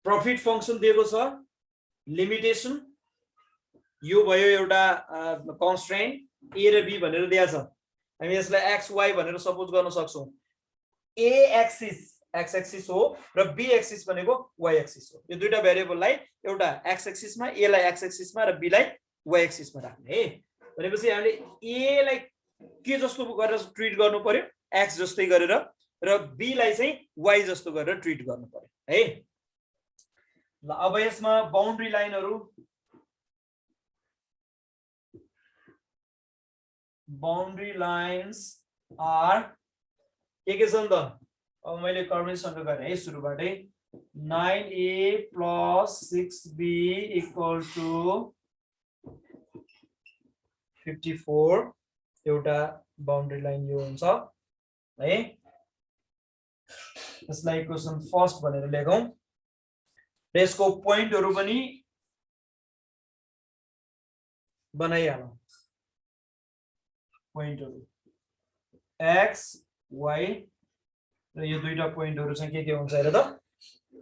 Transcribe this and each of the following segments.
Profit function दिएको छ, limitation यो भयो एउटा कन्स्ट्रेन्ट ए र बी भनेर दिएको छ। हामी यसलाई एक्स वाई भनेर सपोज गर्न सक्छौं। ए एक्सिस एक्स एक्सिस हो र बी एक्सिस भनेको वाई एक्सिस हो। यो दुईटा भेरिएबललाई एउटा एक्स एक्सिसमा, ए लाई एक्स एक्सिसमा र बी लाई वाई एक्सिसमा राख्ने है। भनेपछि हामीले ए लाई के जस्तो गरेर ट्रिट गर्नु पर्यो, एक्स जस्तै गरेर, र बी लाई चाहिँ वाई जस्तो गरेर ट्रिट गर्नु पर्यो है। ल अब यसमा बाउन्ड्री लाइनहरु, बाउन्ड्री लाइन्स आर के छ नि त। अब मैले कर्मेसँग गरे है सुरुबाटै 9a + 6b = 54 एउटा बाउन्ड्री लाइन यो हुन्छ है। यसलाई इक्वेसन फर्स्ट भनेर लेखौं र यसको पोइन्टहरु पनि बनाइहालौं। पोइन्टहरु x y र यो दुईटा पोइन्टहरु चाहिँ के हुन्छ हेर त।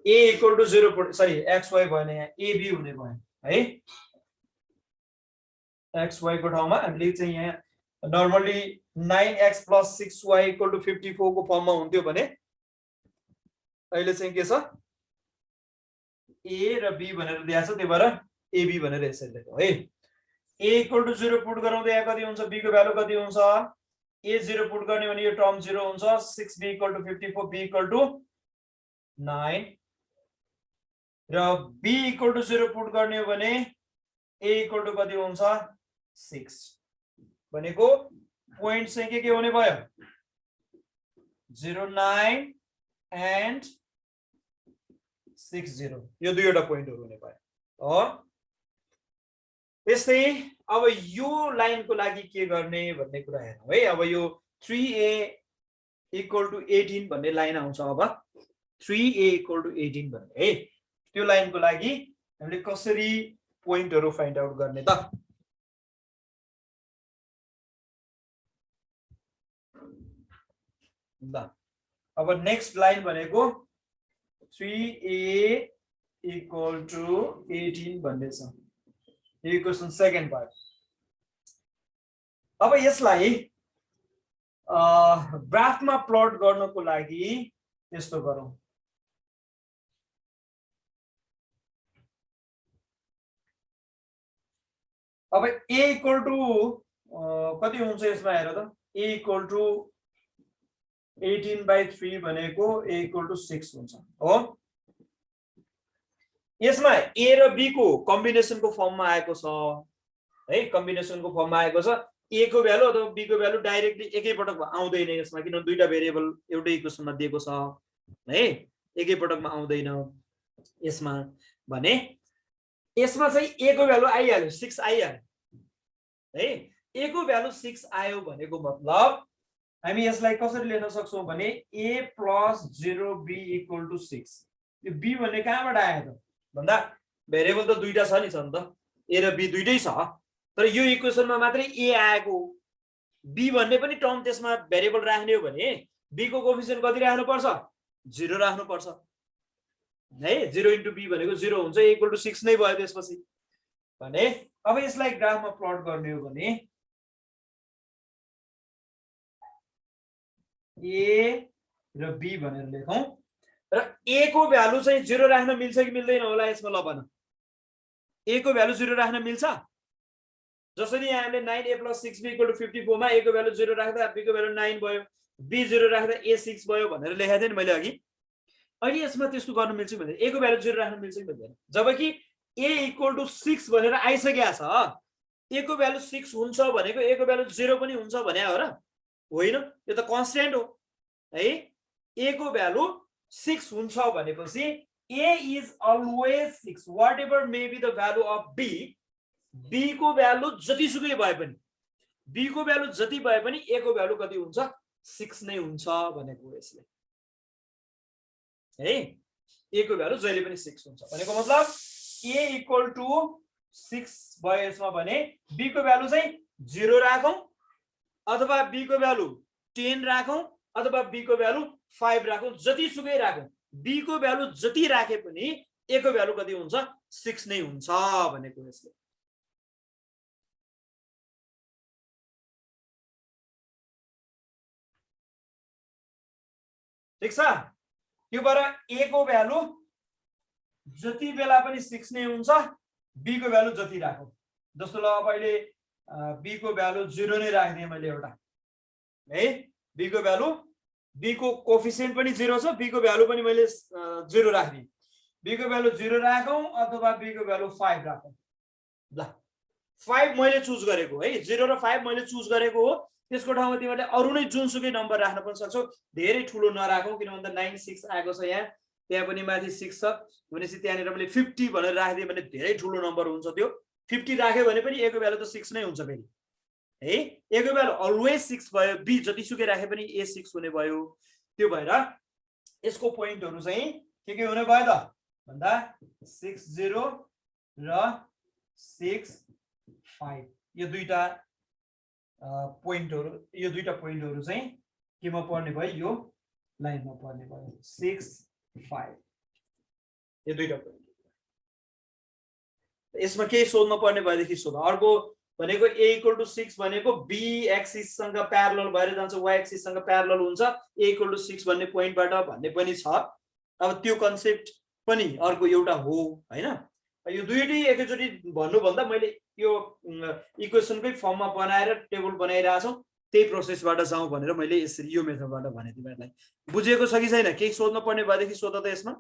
a = 0 सरी x y भएन, यहाँ a b हुने भयो है। x y को ठाउँमा हामीले चाहिँ यहाँ नर्मली 9x + 6y = 54 को फर्ममा हुन्थ्यो भने अहिले चाहिँ के छ, a र b भनेर दिएको छ, त्यही भएर ab भनेर यसरी लेखौं है। a = 0 पुट गराउँदा यहाँ कति हुन्छ, b को भ्यालु कति हुन्छ, a 0 पुट गर्ने भने यो टर्म 0 हुन्छ, 6b = 54, b = 9 र b = 0 पुट गर्ने हो भने a = कति हुन्छ, 6 भनेको पोइन्ट चाहिँ के हुने भयो, 0 9 एन्ड 60 यो दुईवटा पोइन्टहरु हुने भयो। त्यस्तै अब यो लाइनको लागि के गर्ने भन्ने कुरा हेरौं है। अब यो 3a = 18 भन्ने लाइन आउँछ। अब 3a = 18 भन्ने है, त्यो लाइनको लागि हामीले कसरी पोइन्टहरु फाइन्ड आउट गर्ने त। ल अब नेक्स्ट लाइन भनेको 3a = 18 भन्ने छ। यो क्वेशन सेकेन्ड पार्ट। अब यसलाई ग्राफमा प्लट गर्नको लागि यस्तो गरौं। अब a = कति हुन्छ यसमा हेर त। a = 18/3 भनेको a = 6 हुन्छ हो। यसमा a र b को कम्बिनेसनको फर्ममा आएको छ है, कम्बिनेसनको फर्ममा आएको छ। a को भ्यालु अथवा b को भ्यालु डाइरेक्टली एकै पटकमा आउँदैन यसमा, किनभने दुईटा भेरिएबल एउटै इक्वेसनमा दिएको छ है, एकै पटकमा आउँदैन यसमा। भने यसमा चाहिँ a को भ्यालु आइहाल्यो, 6 आइहाल्यो है। a को भ्यालु 6 आयो भनेको मतलब हामी यसलाई कसरी लेख्न सक्छौं भने a + 0b = 6। यो b भन्ने कहाँबाट आयो त भन्दा भेरिएबल त दुईटा छ नि त, a र b दुईटै छ, तर यो इक्वेसनमा मात्रै a आएको हो। b भन्ने पनि टर्म त्यसमा भेरिएबल राख्ने हो भने b को कोएफिसिएन्ट कति राख्नु पर्छ, 0 राख्नु पर्छ है। 0 * b भनेको 0 हुन्छ, a = 6 नै भयो त्यसपछि। भने अब यसलाई ग्राफमा प्लट गर्ने हो भने a र b भनेर लेखौं र a को भ्यालु चाहिँ 0 राख्न मिल्छ कि मिल्दैन होला यसमा। ल भन, a को भ्यालु 0 राख्न मिल्छ। जसरी यहाँ हामीले 9a + 6b = 54 मा a को भ्यालु 0 राख्दा b को भ्यालु 9 भयो, b 0 राख्दा a 6 भयो भनेर लेखेको थिएँ नि मैले अघि। अहिले यसमा त्यस्तो गर्न मिल्छ भने a को भ्यालु 0 राख्न मिल्छ कि मिल्दैन। जबकि a = 6 भनेर आइसकेको छ, a को भ्यालु 6 हुन्छ भनेको a को भ्यालु 0 पनि हुन्छ भने हो र होइन, यो त कन्स्ट्यान्ट हो है। a को भ्यालु 6 हुन्छ भनेपछि a is always 6 whatever may be the value of b। b को भ्यालु जतिसुकै भए पनि, b को भ्यालु जति भए पनि a को भ्यालु कति हुन्छ, 6 नै हुन्छ भनेको यसले है। a को भ्यालु जहिले पनि 6 हुन्छ भनेको मतलब a = 6 भयो यसमा भने b को भ्यालु चाहिँ 0 राखौं अथवा b को भ्यालु 10 राखौं अथवा b को भ्यालु 5 राखौं, जतिसुकै राखौं। b को भ्यालु जति राखे पनि a को भ्यालु कति हुन्छ 6 नै हुन्छ भनेको यसले ठीक छ यो भएर a को भ्यालु जति बेला पनि 6 नै हुन्छ b को भ्यालु जति राखौ जस्तो ल अब अहिले b को भ्यालु 0 नै राख्दिए मैले एउटा है b को भ्यालु b को कोएफिसिएन्ट पनि 0 छ b को भ्यालु पनि मैले 0 राख्दिए b को भ्यालु 0 राखौं अथवा b को भ्यालु 5 राखौं ल 5 मैले चुज गरेको है 0 र 5 मैले चुज गरेको हो त्यसको ठाउँमा तिमीले अरु नै जुनसुकै नम्बर राख्न पनि सक्छौ धेरै ठुलो नराखौ किन भन्दा 96 आएको छ यहाँ त्यहाँ पनि माथि 6 छ भनेपछि त्यहाँनेर मैले 50 भनेर राख्दिए भने धेरै ठुलो नम्बर हुन्छ त्यो 50 राख्यो भने पनि a को भ्यालु त 6 नै हुन्छ फेरि है a को भ्यालु अलवेज 6 भयो b जतिसुकै राखे पनि a 6 हुने भयो त्यो भएर यसको पोइन्टहरु चाहिँ के हुने भयो त भन्दा 6 0 र 6 5 यो दुईटा पोइन्टहरु चाहिँ केमा पर्ने भयो यो लाइनमा पर्ने भयो 6 5 यो दुईटा पोइन्ट यसमा के सोध्न पर्ने भएदेखि सोध अर्को भनेको a = 6 भनेको b एक्सिस सँग प्यारलल भएर जान्छ y एक्सिस सँग प्यारलल हुन्छ a = 6 भन्ने पोइन्टबाट भन्ने पनि छ अब त्यो कन्सेप्ट पनि अर्को एउटा हो हैन यो दुईटै एकैचोटी भन्नु भन्दा मैले यो इक्वेसनकै फर्ममा बनाएर टेबल बनाइरा छौ त्यही प्रोसेसबाट जाउँ भनेर मैले यसरी यो मेथडबाट भने तिमीहरुलाई बुझेको छ कि छैन केही सोध्न पर्ने भएदेखि सोध त यसमा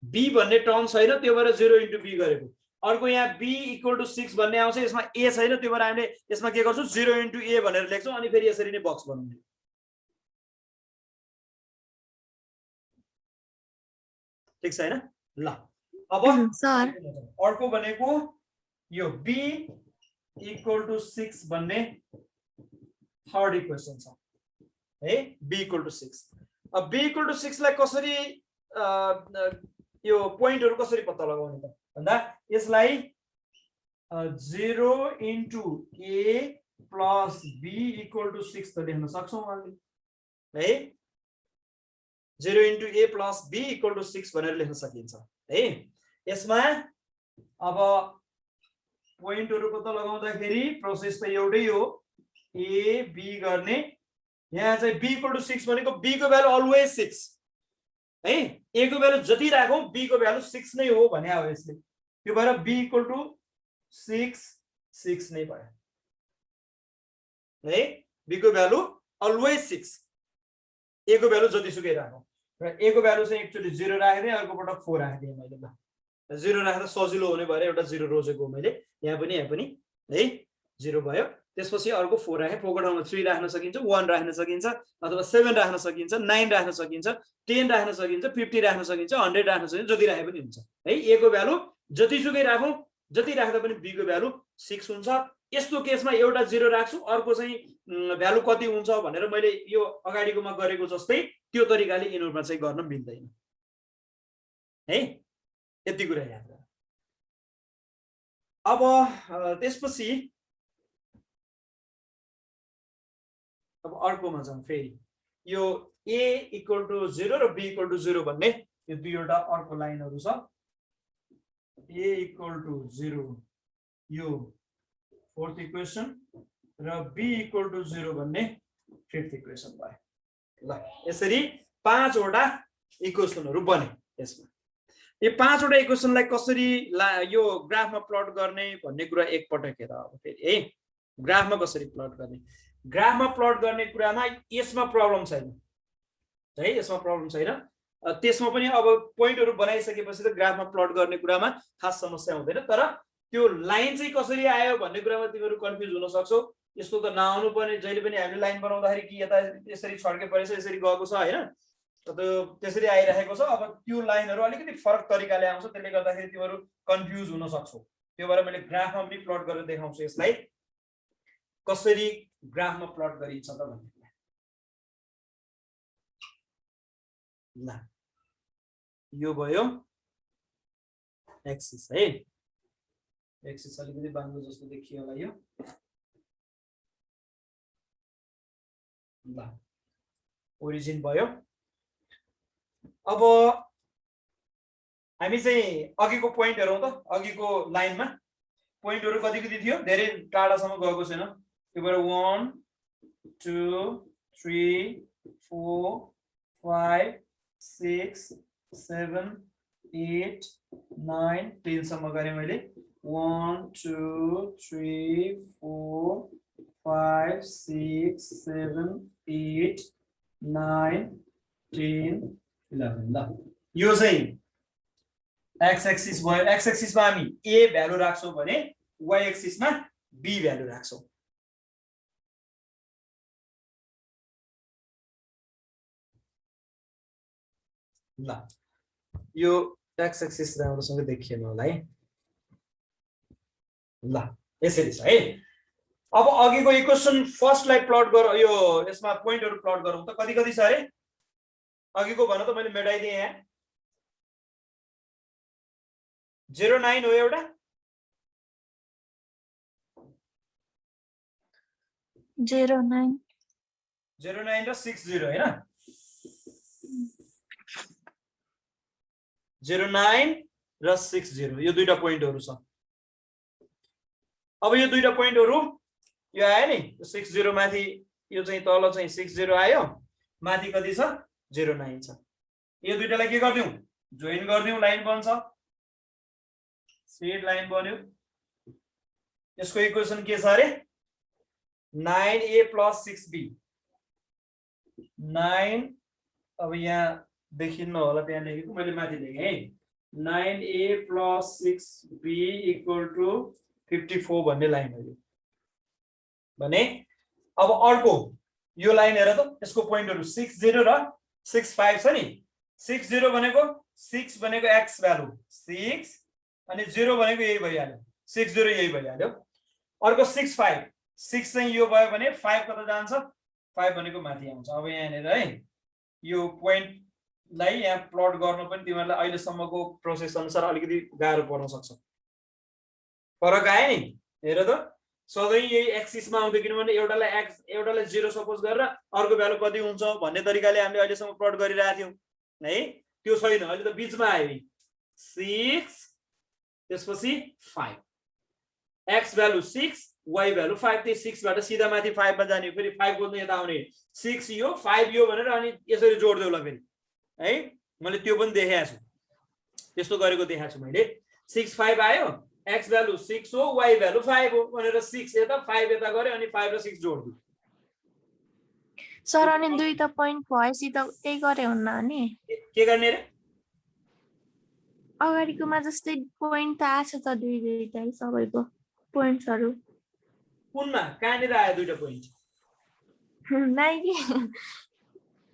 b भन्ने टर्म छैन त्यो भएर 0 * b गरेको अर्को यहाँ b = 6 भन्ने आउँछ यसमा a छैन त्यो भएर हामीले यसमा के गर्छौं 0 * a भनेर लेख्छौं अनि फेरि यसरी नै बक्स बनाउने ठीक छ हैन ल अब सर अर्को भनेको यो b = 6 भन्ने थर्ड इक्वेसन छ है b = 6 अब b = 6 लाई कसरी यो पोइन्टहरु कसरी पत्ता लगाउने त भन्दा यसलाई 0 * a + b = 6 त लेख्न सक्छौं हामीले है 0 * a + b = 6 भनेर लेख्न सकिन्छ है यसमा अब पोइन्टहरु पत्ता लगाउँदाखेरि प्रोसेस त एउटै हो a b गर्ने यहाँ चाहिँ b = 6 भनेको b को भ्यालु अलवेज 6 है a को भ्यालु जति राखौं b को भ्यालु 6 नै हो भने हो यसले त्यो भएर b = 6 6 नै भयो है b को भ्यालु अलवेज 6 a को भ्यालु जतिसुकै राखौं र a को भ्यालु चाहिँ एकचोटी 0 राख्दिए अर्को पटक 4 राख्दिए मैले ल 0 राख्दा सजिलो हुने भएर एउटा 0 रोजेको मैले यहाँ पनि है 0 भयो त्यसपछि अर्को 4 राखे 4 को ठाउँमा 3 राख्न सकिन्छ 1 राख्न सकिन्छ अथवा 7 राख्न सकिन्छ 9 राख्न सकिन्छ 10 राख्न सकिन्छ 50 राख्न सकिन्छ 100 राख्न सकिन्छ जति राखे पनि हुन्छ है a को भ्यालु जतिसुकै राखौं जति राख्दा पनि b को भ्यालु 6 हुन्छ यस्तो केसमा एउटा 0 राख्छु अर्को चाहिँ भ्यालु कति हुन्छ भनेर मैले यो अगाडिकोमा गरेको जस्तै त्यो तरिकाले यिनीहरुमा चाहिँ गर्न मिल्दैन है यति कुरा याद राख अब त्यसपछि अब अर्कोमा जाउँ फेरि यो a = 0 र b = 0 भन्ने यो दुईवटा अर्को लाइनहरु छ a = 0 यो फोर्थ इक्वेसन र b = 0 भन्ने फिफ्थ इक्वेसन भयो ल यसरी पाँचवटा इक्वेसनहरु बने यसमा यो पाँचवटा इक्वेसनलाई कसरी यो ग्राफमा प्लट गर्ने भन्ने कुरा एकपटक हेर अब फेरि है ग्राफमा कसरी प्लट गर्ने ग्राफमा प्लट गर्ने कुरामा यसमा प्रब्लम छैन है यसमा प्रब्लम छैन त्यसमा पनि अब पोइन्टहरु बनाइसकेपछि त ग्राफमा प्लट गर्ने कुरामा खास समस्या हुँदैन तर त्यो लाइन चाहिँ कसरी आयो भन्ने कुरामा तिमीहरु कन्फ्युज हुन सक्छौ यस्तो त नआउनु पर्ने जहिले पनि हामीले लाइन बनाउँदाखेरि कि यता यसरी छड्के परेछ यसरी गएको छ हैन त्यसरी आइरहेको छ अब त्यो लाइनहरु अलिकति फरक तरिकाले आउँछ त्यसले गर्दाखेरि तिमीहरु कन्फ्युज हुन सक्छौ त्यो भएर मैले ग्राफमा पनि प्लट गरेर देखाउँछु यसलाई कसरी ग्राफमा प्लट गरिन्छ त भन्ने ल यो भयो एक्सिस है एक्सिस अलिकति बाङ्गो जस्तो देखियो होला यो ल ओरिजिन भयो अब हामी चाहिँ अघिको पोइन्ट हेरौँ त अघिको लाइनमा पोइन्टहरु कति कति थियो धेरै टाढासम्म गएको छैन त्यो भएर 1 2 3 4 5 6 7 8 9 10 सम्म गरे मैले 1 2 3 4 5 6 7 8 9 10 11 ल यो चाहिँ x एक्सिस भयो x एक्सिसमा हामी a भ्यालु राख्छौं भने y एक्सिसमा b भ्यालु राख्छौं ल यो x एक्सिस राम्रोसँग देखिएन होला है ल यसरी छ है अब अघिको इक्वेसन फर्स्टलाई प्लट गर यो यसमा पोइन्टहरु प्लट गरौँ त कति कति छ अरे अघिको भन त मैले मेटाइदिए यहाँ 09 हो एउटा 09 र 60 हैन 09 र 60 यो दुईटा पोइन्टहरु छ अब यो दुईटा पोइन्टहरु यो आयो नि 60 माथि यो चाहिँ तल चाहिँ 60 आयो माथि कति छ 09 छ यो दुईटालाई के गर्दियौ जोइन गर्दियौ लाइन बन्छ स्ट्रेट लाइन बन्यो यसको इक्वेसन के छ अरे 9a + 6b 9 अब यहाँ देखिन्न होला त्यहाँ लेखेको मैले माथि लेखे है 9a + 6b = 54 भन्ने लाइन हो यो भने अब अर्को यो लाइन हेर त यसको पोइन्टहरु 60 र 65 छ नि 60 भनेको 6 भनेको x भ्यालु 6 अनि 0 भनेको यही भइहाल्यो 60 यही भइहाल्यो अर्को 65 6 चाहिँ यो भयो भने 5 कता जान्छ 5 भनेको माथि आउँछ अब यहाँ हेर है यो पोइन्ट लाई यहाँ प्लट गर्न पनि तिमीहरुलाई अहिले सम्मको प्रोसेस अनुसार अलिकति गाह्रो पर्न सक्छ फरक आयो नि हेर त सधैं यही एक्सिसमा आउँदै किनभने एउटालाई 0 सपोज गरेर अर्को भ्यालु कति हुन्छ भन्ने तरिकाले हामीले अहिले सम्म प्लट गरिरहेका थियौ है त्यो छैन अहिले त बीचमा आयो 6 त्यसपछि 5 x भ्यालु 6 y भ्यालु 5 त्यही 6 बाट सिधा माथि 5 मा जाने फेरि 5 खोज्नु यता आउने 6 यो 5 यो भनेर अनि यसरी जोड्दै होला फेरि है मैले त्यो पनि देखाएको छु त्यस्तो गरेको देखाएको छु मैले 6 5 आयो x भ्यालु 6 हो y भ्यालु 5 हो भनेर 6 यता 5 यता गरे अनि 5 र 6 जोड्दियो सर अनि दुई त पोइन्ट भएसी त त्यही गरे हुन्न नि के गर्ने रे अगाडिकोमा जस्तै पोइन्ट त आछ त दुईटै सबैको पोइन्ट्सहरु कुनमा कहाँनिर आयो दुईटा पोइन्ट नाइ कि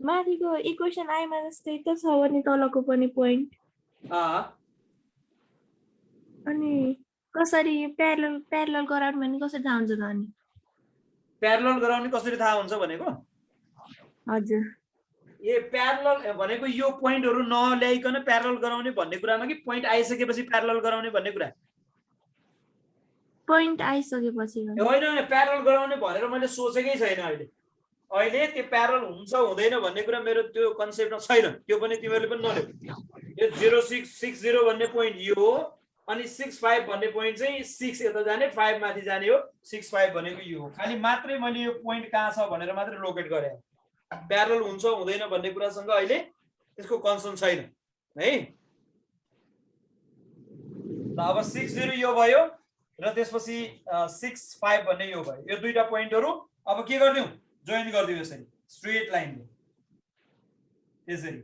माथिको इक्वेसन आइमा जस्तै त छ भने तलको पनि पोइन्ट अनि कसरी प्यारलल गराउनु भने कसरी थाहा हुन्छ त अनि प्यारलल गराउने कसरी थाहा हुन्छ भनेको हजुर ए प्यारलल भनेको यो पोइन्टहरु नल्याइकन प्यारलल गराउने भन्ने कुरामा कि पोइन्ट आइसकेपछि प्यारलल गराउने भन्ने कुरा पोइन्ट आइसकेपछि होइन प्यारलल गराउने भनेर मैले सोचेकै छैन अहिले त्यो प्यारलल हुन्छ हुँदैन भन्ने कुरा मेरो त्यो कन्सेप्टमा छैन त्यो पनि तिमीहरुले पनि नल्याऊ यो 0660 भन्ने पोइन्ट यो हो अनि 65 भन्ने पोइन्ट चाहिँ 6 यता जाने 5 माथि जाने हो 65 भनेको यो हो खाली मात्रै मैले यो पोइन्ट कहाँ छ भनेर मात्रै लोकेट गरे प्यारलल हुन्छ हुँदैन भन्ने कुरासँग अहिले त्यसको कन्सर्न छैन है ल अब 60 यो भयो र त्यसपछि 65 भन्ने यो भयो यो दुईटा पोइन्टहरु अब के गर्दियौ जोइन गर्दियौ यसरी स्ट्रेट लाइनले यसरी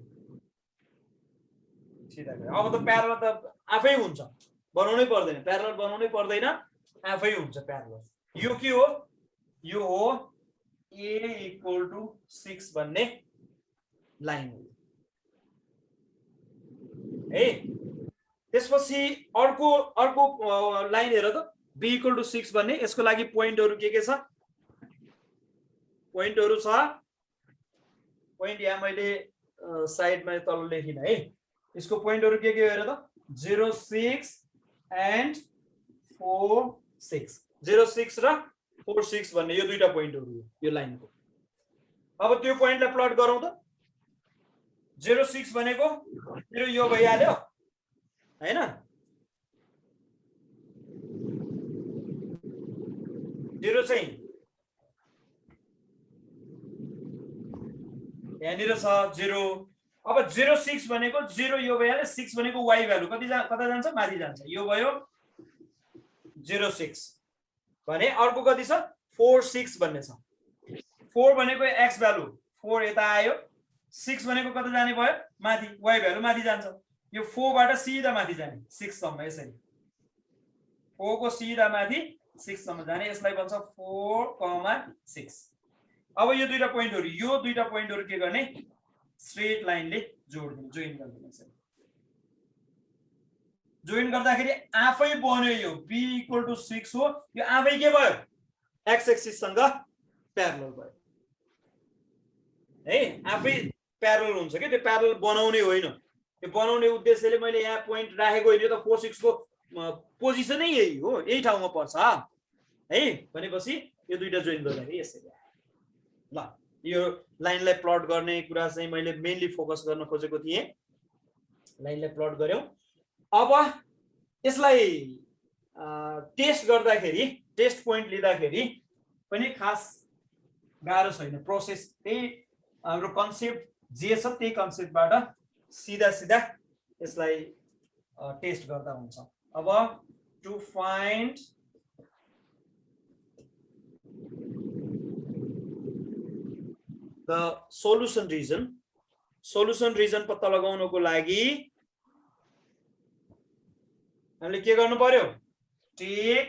सिधा गरे अब त प्यारलल त आफै हुन्छ बनाउनै पर्दैन प्यारलल बनाउनै पर्दैन आफै हुन्छ प्यारलल यो के हो यो हो a = 6 भन्ने लाइन हो है त्यसपछि अर्को लाइन हेर त b = 6 भन्ने यसको लागि पोइन्टहरु के छ पोइन्टहरु छ पोइन्ट यहाँ मैले साइडमा तल लेखिन है यसको पोइन्टहरु के हेर त 06 and 46 06 र 46 भन्ने यो दुईटा पोइन्टहरु हो यो लाइनको अब त्यो पोइन्टलाई प्लट गरौँ त 06 भनेको मेरो यो भइहाल्यो हैन, जिरो चाहिँ यहाँनिर छ 0। अब 06 भनेको 0 यो भइहाल्यो, 6 भनेको y भ्यालु कता जान्छ, माथि जान्छ, यो भयो 06 भने अर्को कति छ 46 भन्ने छ। 4 भनेको x भ्यालु 4 यता आयो, 6 भनेको कता जाने भयो, माथि, y भ्यालु माथि जान्छ, यो 4 बाट सिधा माथि जाने 6 सम्म, यसरी 4 को सिधा माथि 6 सम्म जाने, यसलाई भन्छ 4, 6। अब यो दुईटा पोइन्टहरु के गर्ने, स्ट्रेट लाइनले जोड्दिनु, जोइन गर्दिनु। जोइन गर्दाखेरि आफै बन्यो यो b = 6 हो, यो आफै के भयो, x एक्सिस सँग प्यारलल भयो है, आफै प्यारलल हुन्छ के, त्यो प्यारलल बनाउने होइन, त्यो बनाउने उद्देश्यले मैले यहाँ पोइन्ट राखेको होइन, यो त 4 6 को पोजिसनै यही हो, यही ठाउँमा पर्छ है। भनेपछि यो दुईटा जोइन गर्दाखेरि यसरी ल, यो लाइनलाई प्लट गर्ने कुरा चाहिँ मैले मेनली फोकस गर्न खोजेको थिएँ, लाइनलाई प्लट गर्यौं। अब यसलाई टेस्ट गर्दाखेरि, टेस्ट पोइन्ट लिँदाखेरि पनि खास गाह्रो छैन, प्रोसेस त्यही हाम्रो कन्सेप्ट जे छ त्यही कन्सेप्टबाट सिधा सिधा यसलाई टेस्ट गर्दा हुन्छ। अब to find the solution region पत्ता लगाउनको लागि हामीले के गर्नु पर्यो, take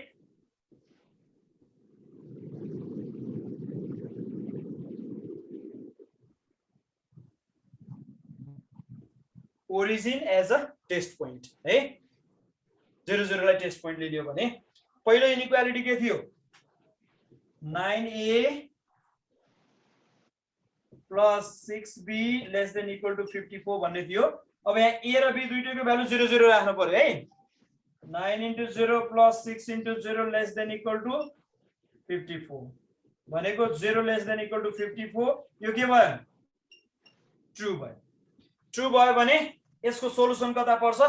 origin as a test point है। 0 0 लाई टेस्ट पोइन्ट लियो भने पहिलो इनइक्वालिटी के थियो, 9a + 6b ≤ 54 भन्ने थियो। अब यहाँ a र b दुईटैको भ्यालु 0 0 राख्नु पर्यो है। 9 × 0 + 6 × 0 <= 54 भनेको 0 <= 54, यो के भयो, ट्रु भयो। ट्रु भयो भने यसको सोलुसन कता पर्छ,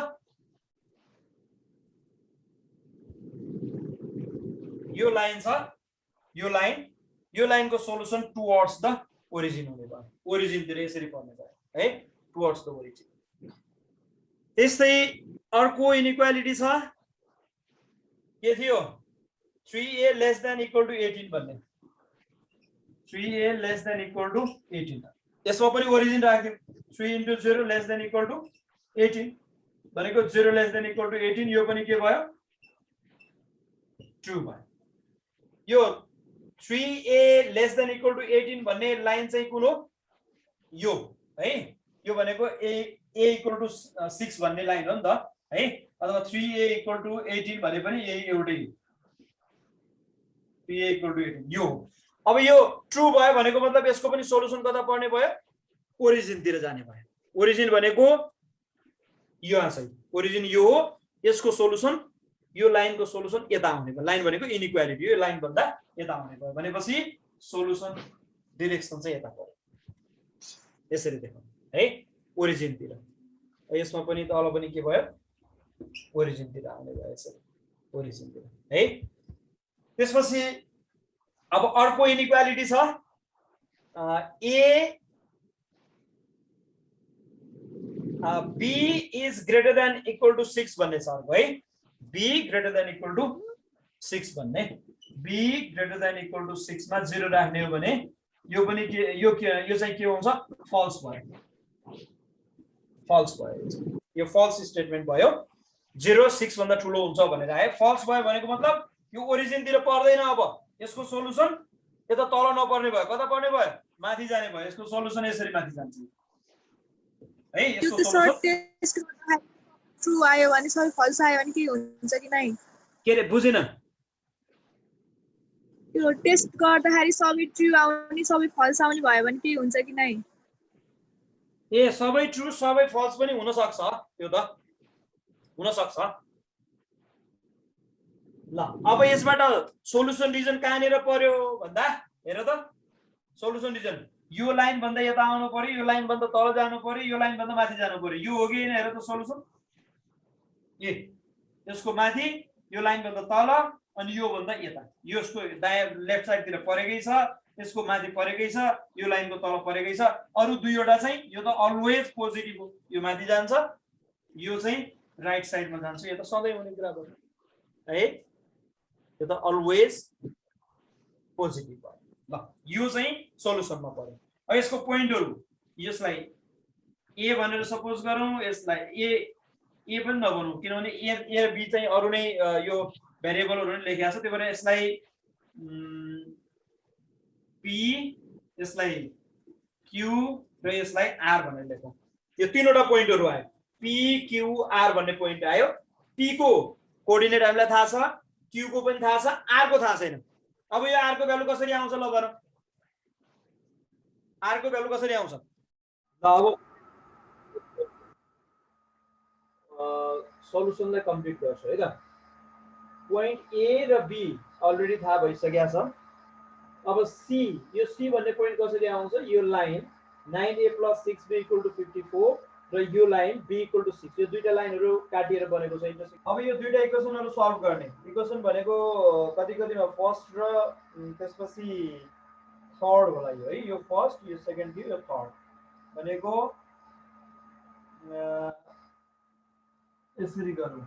यो लाइन छ, यो लाइनको सोलुसन टुवर्ड्स द ओरिजिन हुने भयो, ओरिजिनतिर यसरी पर्ने भयो है, टुवर्ड्स द ओरिजिन। त्यस्तै अर्को इनइक्वालिटी छ, के थियो, 3a <= 18 भन्ने, 3a <= 18, यसमा पनि ओरिजिन राख्दियौ, 3 × 0 <= 18 भनेको 0 <= 18, यो पनि के भयो, ट्रु भयो। यो 3a <= 18 भन्ने लाइन चाहिँ कुन हो, यो है, यो भनेको a = 6 भन्ने लाइन हो नि त है, अथवा 3a = 18 भने पनि यही एउटै, 3a = 18 यो। अब यो ट्रु भयो भनेको मतलब यसको पनि सोलुसन कता पर्ने भयो, ओरिजिनतिर जाने भयो। ओरिजिन भनेको यहाँ छ, ओरिजिन यो हो, यसको सोलुसन, यो लाइनको सोलुसन यता आउने भयो, लाइन भनेको इनइक्वालिटी, यो लाइन भन्दा यता आउने भयो भनेपछि सोलुसन डाइरेक्सन चाहिँ यता पर्यो, यसरी देखाउनु है, ओरिजिनतिर। यसमा पनि तल पनि के भयो, ओरिजिनतिर आउने भयो, यसरी ओरिजिनतिर है। त्यसपछि अब अर्को इनइक्वालिटी छ, b is greater than equal to 6 भन्ने छ अर्को है, b greater than equal to 6 भन्ने, b greater than equal to 6 मा 0 राख्ने हो भने यो पनि के, यो चाहिँ के हुन्छ, फल्स भयो, फल्स भयो, यो फल्स स्टेटमेन्ट भयो, 0 6 भन्दा ठुलो हुन्छ भनेर आयो। फल्स भयो भनेको मतलब यो ओरिजिनतिर पर्दैन, अब यसको सोलुसन यता तल नपर्ने भयो, कता पर्ने भयो, माथि जाने भयो, यसको सोलुसन यसरी माथि जान्छ है। यसको सोलुसन ट्रु आयो भने सबै फल्स आयो भने के हुन्छ कि नै, के रे, बुझिन, यो टेस्ट गर्दाखेरि सबै ट्रु आउने सबै फल्स आउने भयो भने के हुन्छ कि नै, ए सबै ट्रु सबै फल्स पनि हुन सक्छ, त्यो त हुन सक्छ। ल अब यसबाट सोलुसन रिजन कहाँनिर पर्यो भन्दा, हेर त, सोलुसन रिजन यो लाइन भन्दा यता आउनु पर्यो, यो लाइन भन्दा तल जानु पर्यो, यो लाइन भन्दा माथि जानु पर्यो। यो हो कि हैन हेर त सल्युसन। ए यसको माथि, यो लाइन भन्दा तल अनि यो भन्दा यता, यसको दायाँ लेफ्ट साइडतिर परेकै छ, यसको माथि परेकै छ, यो लाइनको तल परेकै छ। अरु दुईवटा चाहिँ यो त अलवेज पोजिटिभ हो, यो माथि जान्छ, यो चाहिँ राइट साइडमा जान्छ। यो त सधैँ हुने कुरा भयो है, यो त अलवेज पोजिटिभ भयो। ल यो चाहिँ सल्युसनमा पर्यो। अब यसको पोइन्टहरु, यसलाई ए भनेर सपोज गरौँ, यसलाई ए पनि नबनौँ किनभने ए र बी चाहिँ अरु नै यो भेरिएबलहरु नै लेखेको छ, त्यही भएर यसलाई पी, यसलाई क्यू र यसलाई आर भनेर लेखौँ। यो तीनवटा पोइन्टहरु आयो, पी क्यू आर भन्ने पोइन्ट आयो। पी को कोअर्डिनेट हामीलाई थाहा छ, क्यू को पनि थाहा छ, आर को थाहा छैन। अब यो आर को भ्यालु कसरी आउँछ ल भन, आर को भ्यालु कसरी आउँछ? अब सल्युसनलाई कम्प्लिट गर्छु है त। पोइन्ट ए र बी अलरेडी थाहा भइसकेको छ। अब सी, यो सी भन्ने पोइन्ट कसरी आउँछ? यो लाइन 9a + 6b = 54 र यो लाइन b = 6, यो दुईटा लाइनहरु काटिएर बनेको छ इन्टरसेक्सन। अब यो दुईटा इक्वेसनहरु सल्भ गर्ने, इक्वेसन भनेको कति-कतिमा फर्स्ट र त्यसपछि थर्ड होला यो है, यो फर्स्ट, यो सेकेन्ड थियो, यो थर्ड भनेको यसरी गरौँ।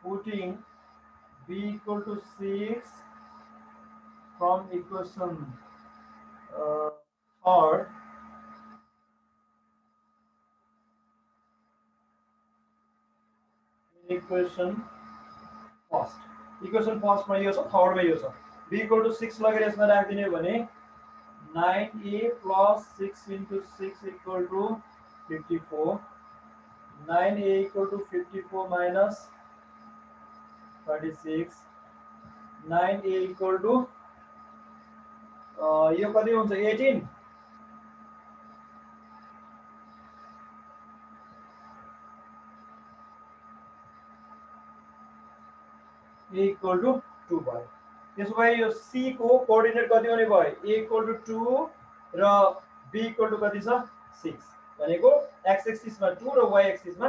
Putting b = 6 from equation third, equation first मा यो छ, थर्ड मा यो छ। b = 6 लगेर यसमा राख्दिने हो भने 9a + 6 × 6 = 54, 9a = 54 - 36, 9a = यो कति हुन्छ 18, a = 2 भयो। त्यसो भए यो c को कोअर्डिनेट कति हुने भयो? a = 2 र b = कति छ 6 भनेको x एक्सिसमा 2 र y एक्सिसमा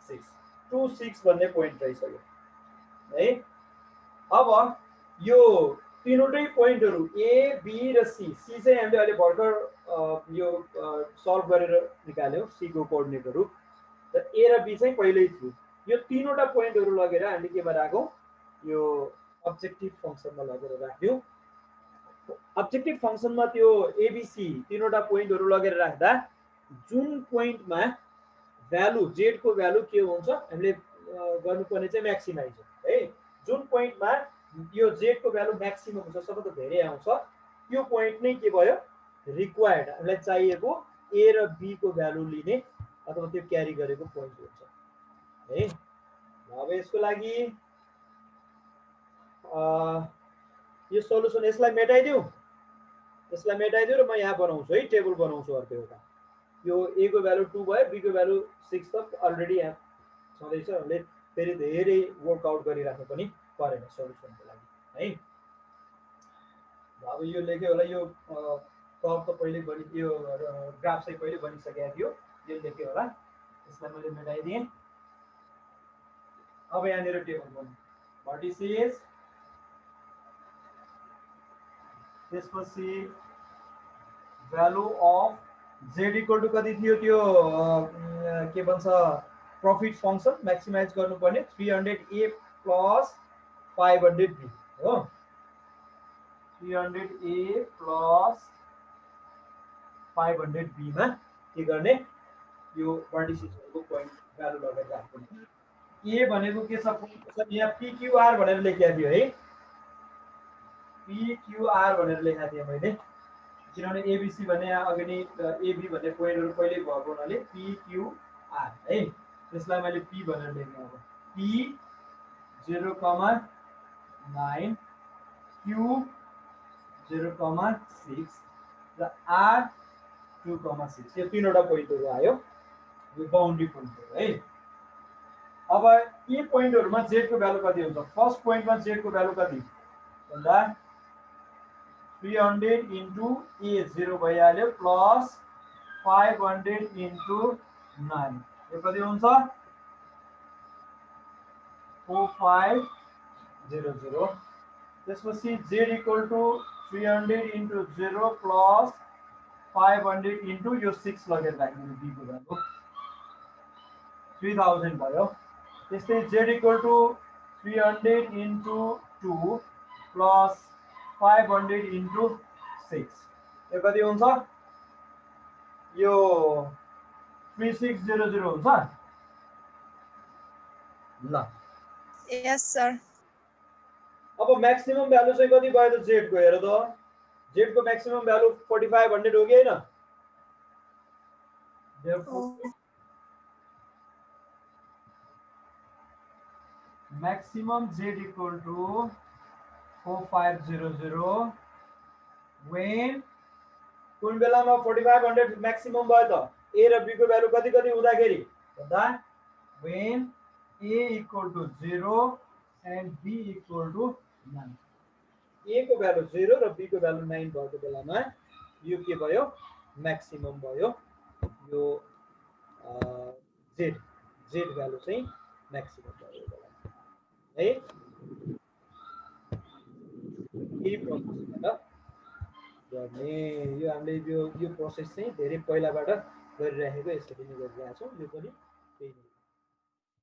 6, 2 6 भन्ने पोइन्ट रहिसक्यो है। अब यो तीनवटै पोइन्टहरु a b र c, c चाहिँ हामीले अहिले भर्खर यो सल्भ गरेर निकाल्यौ, c को कोअर्डिनेटहरु, र a र b चाहिँ पहिल्यै थियो। यो तीनवटा पोइन्टहरु लगेर हामीले केमा राखौं? यो अब्जेक्टिभ फंक्सनमा लगेर राख्दियौ। अब्जेक्टिभ फंक्सनमा त्यो एबीसी तीनवटा पोइन्टहरु लगेर राख्दा जुन पोइन्टमा भ्यालु z को भ्यालु के हुन्छ हामीले गर्नुपर्ने चाहिँ म्याक्सिमाइज है। जुन पोइन्टमा यो z को भ्यालु म्याक्सिमम हुन्छ, सबैभन्दा धेरै आउँछ, त्यो पोइन्ट नै के भयो? रिक्वायर्ड, हामीलाई चाहिएको a र b को भ्यालु लिने अथवा त्यो क्यारी गरेको पोइन्ट हुन्छ है। अब यसको लागि यो सल्युसन यसलाई मेटाइदिउ, र म यहाँ बनाउँछु है, टेबल बनाउँछु अर्को एउटा। यो a को भ्यालु 2 भयो, b को भ्यालु 6 त अलरेडी यहाँ छँदैछ, हामीले फेरि धेरै वर्कआउट गरिराख्नु पनि परेन सल्युसनको लागि है। अब यो लेख्यो होला, यो कर्व त पहिले बनि, यो ग्राफ चाहिँ पहिले बनिसकेको थियो, यो लेख्यो होला, यसलाई मैले मेटाइदिएँ। अब यहाँनिर टेबल बनाउँ, भर्टिसेस, त्यसपछि भ्यालु अफ z = कति थियो त्यो के भन्छ प्रफिट फंक्सन म्याक्सिमाइज गर्नुपर्ने 300a + 500b हो। 300a + 500b मा के गर्ने? यो भर्टिसेसहरुको पोइन्ट भ्यालु लगेर राख्नु। a भनेको के छ? यहाँ pqr भनेर लेखेको थियो है, pqr भनेर लेखेको थिएँ मैले, किनभने एबीसी भन्ने यहाँ अघि नै एबी भन्ने पोइन्टहरु पहिले भएको हुनाले pqr है। त्यसलाई मैले p भनेर लेखेँ। अब p 0,9, q 0,6 र r 2,6, यो तीनवटा पोइन्टहरु आयो, यो बाउन्ड्री पोइन्टहरु है। अब यी पोइन्टहरुमा z को भ्यालु कति हुन्छ? फर्स्ट पोइन्टमा z को भ्यालु कति? भन्दा 300 into a 0 भइहाल्यो प्लस 500 into 9 यो कति हुन्छ 4500 त्यसपछि z equal to 300 into 0 plus 500 into यो 6 लगेर राख्नु b को भ्यालु 3000 भयो त्यस्तै z equal to 300 into 2 plus 500 into 6 यो कति हुन्छ यो 3600 हुन्छ ल Yes, sir. अब म्याक्सिमम भ्यालु चाहिँ कति भयो त z को हेर त z को म्याक्सिमम भ्यालु 4500 हो कि हैन therefore maximum z equal to 4500 when कुन बेलामा 4500 म्याक्सिमम भयो त a र b को भ्यालु कति कति हुँदाखेरि भन्दा when a equal to 0 and b equal to 9 a को भ्यालु 0 र b को भ्यालु 9 भएको बेलामा यो के भयो म्याक्सिमम भयो यो z भ्यालु चाहिँ म्याक्सिमम भयो है यही प्रोसेसबाट गर्ने यो हामीले यो प्रोसेस चाहिँ धेरै पहिलाबाट गरिरहेको यसरी नै गरिरहेछौँ यो पनि त्यही